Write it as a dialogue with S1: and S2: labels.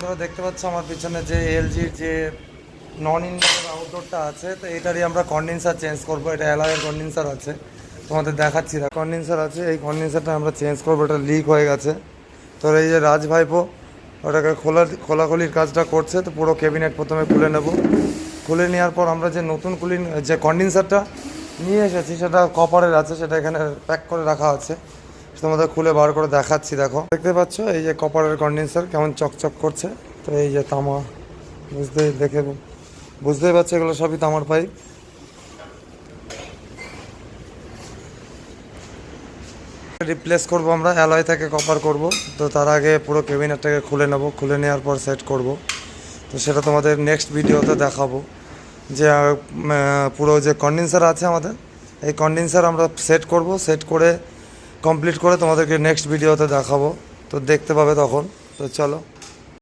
S1: বন্ধুরা দেখতে পাচ্ছ আমার পিছনে যে এলজির যে নন ইনভার্টার আউটডোরটা আছে, তো এটারই আমরা কন্ডেন্সার চেঞ্জ করবো। এটা অ্যালয়ের কন্ডেন্সার আছে, তোমাদের দেখাচ্ছি। কন্ডেন্সার আছে, এই কন্ডেন্সারটা আমরা চেঞ্জ করবো। এটা লিক হয়ে গেছে। তো এই যে রাজ ভাইপো ওটাকে খোলাখুলির কাজটা করছে। তো পুরো ক্যাবিনেট প্রথমে খুলে নেব। খুলে নেওয়ার পর আমরা যে নতুন কুলিং যে কন্ডেন্সারটা নিয়ে এসেছি সেটা কপারের আছে, সেটা এখানে প্যাক করে রাখা আছে। তোমাদের খুলে বার করে দেখাচ্ছি। দেখো, দেখতে পাচ্ছ এই যে কপারের কন্ডেন্সার কেমন চকচক করছে। তো এই যে তামা, বুঝতেই পারছো এগুলো সবই তামার পাইপ। রিপ্লেস করব আমরা, অ্যালয় থেকে কপার করব। তো তার আগে পুরো ক্যাবিনেটটাকে খুলে নেব, খুলে নেওয়ার পর সেট করব। তো সেটা তোমাদের নেক্সট ভিডিওতে দেখাবো যে পুরো যে কন্ডেন্সার আছে আমাদের, এই কন্ডেন্সার আমরা সেট করব। সেট করে কমপ্লিট করে তোমাদেরকে নেক্সট ভিডিওতে দেখাবো, তো দেখতে পাবে তখন। তো চলো।